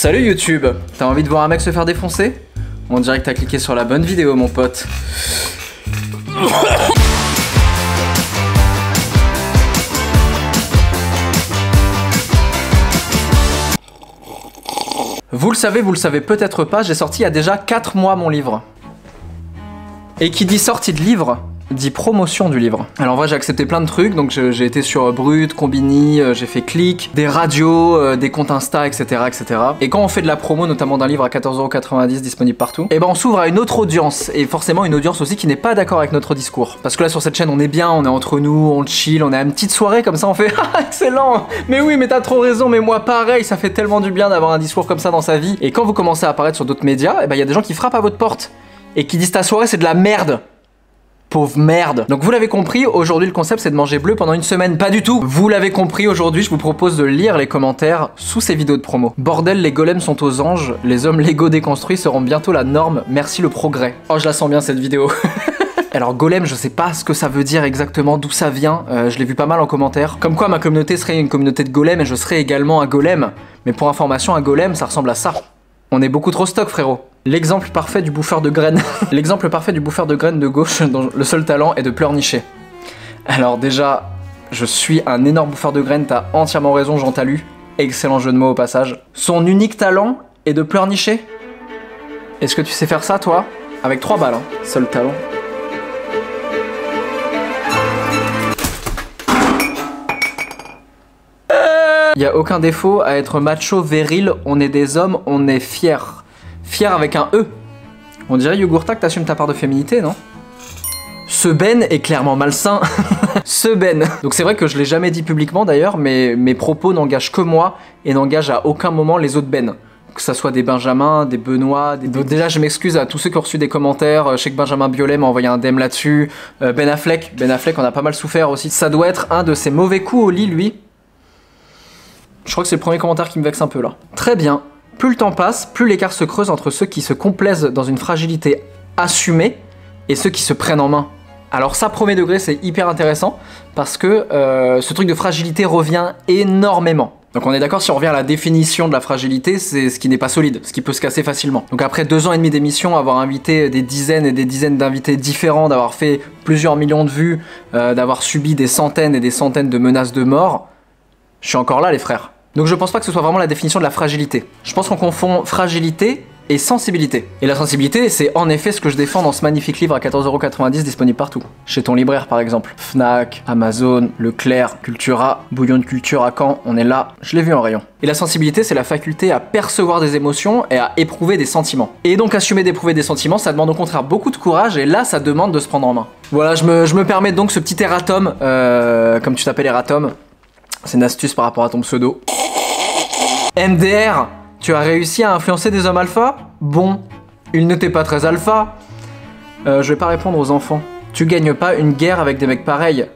Salut YouTube, t'as envie de voir un mec se faire défoncer? On dirait que t'as cliqué sur la bonne vidéo mon pote. Vous le savez peut-être pas, j'ai sorti il y a déjà 4 mois mon livre. Et qui dit sortie de livre, dit promotion du livre. Alors en vrai j'ai accepté plein de trucs, donc j'ai été sur Brut, Combini, j'ai fait Click, des radios, des comptes Insta, etc., etc. Et quand on fait de la promo, notamment d'un livre à 14,90€ disponible partout, et ben on s'ouvre à une autre audience, et forcément une audience aussi qui n'est pas d'accord avec notre discours. Parce que là sur cette chaîne on est bien, on est entre nous, on chill, on est à une petite soirée comme ça, on fait ah excellent, mais oui mais t'as trop raison, mais moi pareil, ça fait tellement du bien d'avoir un discours comme ça dans sa vie. Et quand vous commencez à apparaître sur d'autres médias, et ben il y a des gens qui frappent à votre porte, et qui disent ta soirée c'est de la merde. Pauvre merde. Donc vous l'avez compris, aujourd'hui le concept c'est de manger bleu pendant une semaine. Pas du tout. Vous l'avez compris, aujourd'hui je vous propose de lire les commentaires sous ces vidéos de promo. Bordel, les golems sont aux anges, les hommes Lego déconstruits seront bientôt la norme, merci le progrès. Oh je la sens bien cette vidéo. Alors golem, je sais pas ce que ça veut dire exactement, d'où ça vient, je l'ai vu pas mal en commentaire. Comme quoi ma communauté serait une communauté de golem et je serais également un golem. Mais pour information, un golem ça ressemble à ça. On est beaucoup trop stock frérot. L'exemple parfait du bouffeur de graines. L'exemple parfait du bouffeur de graines de gauche dont le seul talent est de pleurnicher. Alors déjà, je suis un énorme bouffeur de graines, t'as entièrement raison, Jean Talu. Excellent jeu de mots au passage. Son unique talent est de pleurnicher. Est-ce que tu sais faire ça toi? Avec 3 balles, hein. Seul talent. Y a aucun défaut à être macho, viril, on est des hommes, on est fiers. Fier avec un E. On dirait Yogurta que t'assumes ta part de féminité, non? Ce Ben est clairement malsain. Ce Ben. Donc c'est vrai que je l'ai jamais dit publiquement d'ailleurs, mais mes propos n'engagent que moi et n'engagent à aucun moment les autres Ben. Que ça soit des Benjamin, des Benoît, des... Donc déjà je m'excuse à tous ceux qui ont reçu des commentaires. Je sais que Benjamin Biolay m'a envoyé un DM là-dessus. Ben Affleck on a pas mal souffert aussi. Ça doit être un de ses mauvais coups au lit, lui. Je crois que c'est le premier commentaire qui me vexe un peu là. Très bien. Plus le temps passe, plus l'écart se creuse entre ceux qui se complaisent dans une fragilité assumée et ceux qui se prennent en main. Alors ça, premier degré, c'est hyper intéressant parce que ce truc de fragilité revient énormément. Donc on est d'accord, si on revient à la définition de la fragilité, c'est ce qui n'est pas solide, ce qui peut se casser facilement. Donc après 2 ans et demi d'émission, avoir invité des dizaines et des dizaines d'invités différents, d'avoir fait plusieurs millions de vues, d'avoir subi des centaines et des centaines de menaces de mort, je suis encore là les frères. Donc je pense pas que ce soit vraiment la définition de la fragilité. Je pense qu'on confond fragilité et sensibilité. Et la sensibilité, c'est en effet ce que je défends dans ce magnifique livre à 14,90€ disponible partout. Chez ton libraire par exemple. Fnac, Amazon, Leclerc, Cultura, Bouillon de Culture à Caen, on est là, je l'ai vu en rayon. Et la sensibilité, c'est la faculté à percevoir des émotions et à éprouver des sentiments. Et donc assumer d'éprouver des sentiments, ça demande au contraire beaucoup de courage et là, ça demande de se prendre en main. Voilà, je me permets donc ce petit erratum, comme tu t'appelles erratum. C'est une astuce par rapport à ton pseudo. MDR, tu as réussi à influencer des hommes alpha? Bon, il n'était pas très alpha. Je vais pas répondre aux enfants. Tu gagnes pas une guerre avec des mecs pareils.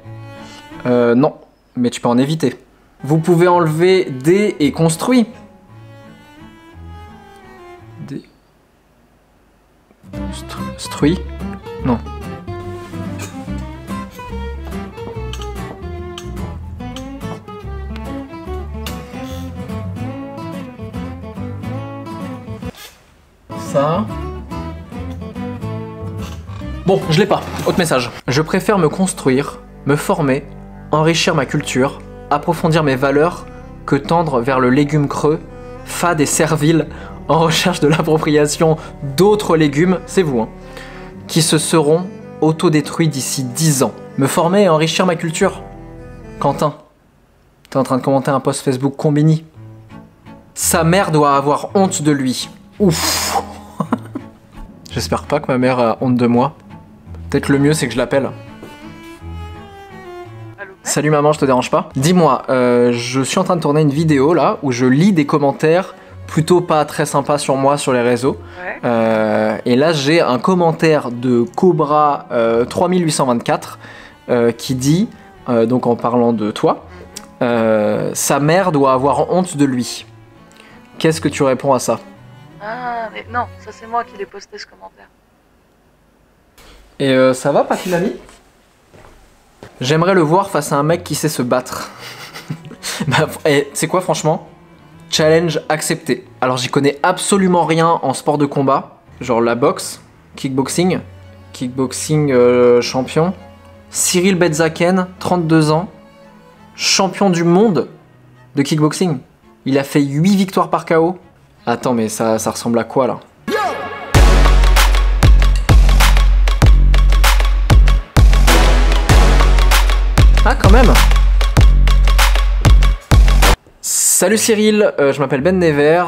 Non, mais tu peux en éviter. Vous pouvez enlever des et construit. Des... Struit? Non. Ça. Bon, je l'ai pas. Autre message. Je préfère me construire, me former, enrichir ma culture, approfondir mes valeurs que tendre vers le légume creux, fade et servile, en recherche de l'appropriation d'autres légumes, c'est vous, hein, qui se seront autodétruits d'ici 10 ans. Me former et enrichir ma culture. Quentin, t'es en train de commenter un post Facebook Combini. Sa mère doit avoir honte de lui. Ouf. J'espère pas que ma mère a honte de moi. Peut-être le mieux c'est que je l'appelle. Salut maman, je te dérange pas? Dis-moi, je suis en train de tourner une vidéo là où je lis des commentaires plutôt pas très sympas sur moi sur les réseaux. Ouais. Et là j'ai un commentaire de Cobra 3824 qui dit, donc en parlant de toi, sa mère doit avoir honte de lui. Qu'est-ce que tu réponds à ça? Ah, mais non, ça c'est moi qui l'ai posté ce commentaire. Et ça va, Papy Lamy? J'aimerais le voir face à un mec qui sait se battre. Bah, c'est quoi franchement? Challenge accepté. Alors j'y connais absolument rien en sport de combat, genre la boxe, kickboxing champion. Cyril Betzaken, 32 ans, champion du monde de kickboxing. Il a fait 8 victoires par KO. Attends, mais ça ressemble à quoi là? Ah, quand même. Salut Cyril, je m'appelle Ben Never.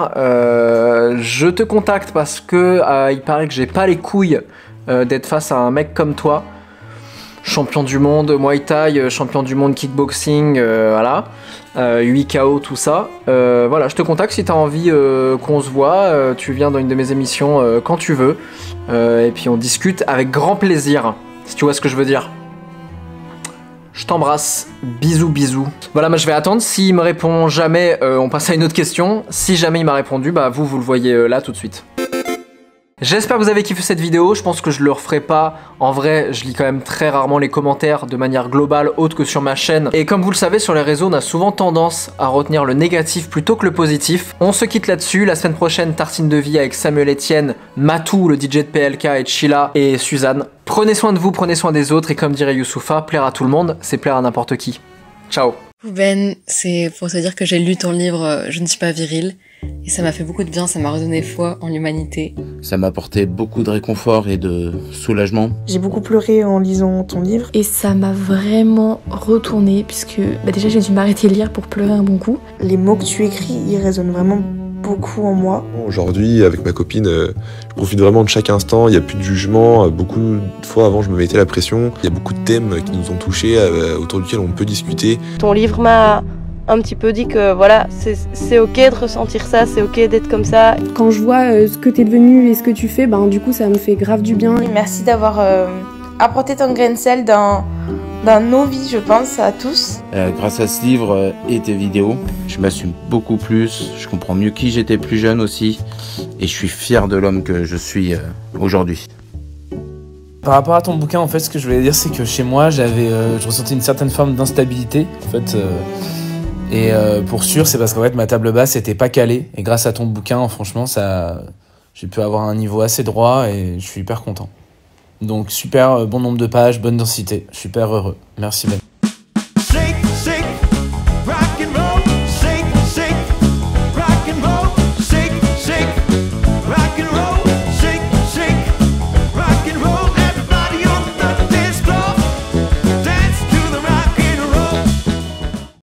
Je te contacte parce que il paraît que j'ai pas les couilles d'être face à un mec comme toi. Champion du monde Muay Thai, champion du monde kickboxing, voilà. 8 KO, tout ça. Voilà, je te contacte si t'as envie qu'on se voit. Tu viens dans une de mes émissions quand tu veux. Et puis on discute avec grand plaisir, si tu vois ce que je veux dire. Je t'embrasse, bisous bisous. Voilà, moi je vais attendre, s'il me répond jamais, on passe à une autre question. Si jamais il m'a répondu, bah vous le voyez là tout de suite. J'espère que vous avez kiffé cette vidéo, je pense que je le referai pas. En vrai, je lis quand même très rarement les commentaires de manière globale, autre que sur ma chaîne. Et comme vous le savez, sur les réseaux, on a souvent tendance à retenir le négatif plutôt que le positif. On se quitte là-dessus, la semaine prochaine, Tartine de vie avec Samuel Etienne, Matou, le DJ de PLK, et Sheila et Suzanne. Prenez soin de vous, prenez soin des autres, et comme dirait Youssoufa, plaire à tout le monde, c'est plaire à n'importe qui. Ciao. Ben, c'est pour te dire que j'ai lu ton livre Je ne suis pas viril. Et ça m'a fait beaucoup de bien, ça m'a redonné foi en l'humanité. Ça m'a apporté beaucoup de réconfort et de soulagement. J'ai beaucoup pleuré en lisant ton livre. Et ça m'a vraiment retourné puisque déjà j'ai dû m'arrêter de lire pour pleurer un bon coup. Les mots que tu écris, ils résonnent vraiment beaucoup en moi. Aujourd'hui, avec ma copine, je profite vraiment de chaque instant, il n'y a plus de jugement. Beaucoup de fois avant, je me mettais la pression. Il y a beaucoup de thèmes qui nous ont touchés, autour duquel on peut discuter. Ton livre m'a un petit peu dit que voilà, c'est ok de ressentir ça, c'est ok d'être comme ça. Quand je vois ce que t'es devenu et ce que tu fais, ben du coup ça me fait grave du bien. Merci d'avoir apporté ton grain de sel dans nos vies, je pense, à tous. Grâce à ce livre et tes vidéos, je m'assume beaucoup plus, je comprends mieux qui j'étais plus jeune aussi, et je suis fier de l'homme que je suis aujourd'hui. Par rapport à ton bouquin, en fait, ce que je voulais dire, c'est que chez moi, je ressentais une certaine forme d'instabilité, en fait. Pour sûr, c'est parce qu'en fait ma table basse était pas calée, et grâce à ton bouquin, franchement, j'ai pu avoir un niveau assez droit et je suis hyper content. Donc super bon nombre de pages, bonne densité, super heureux. Merci Ben.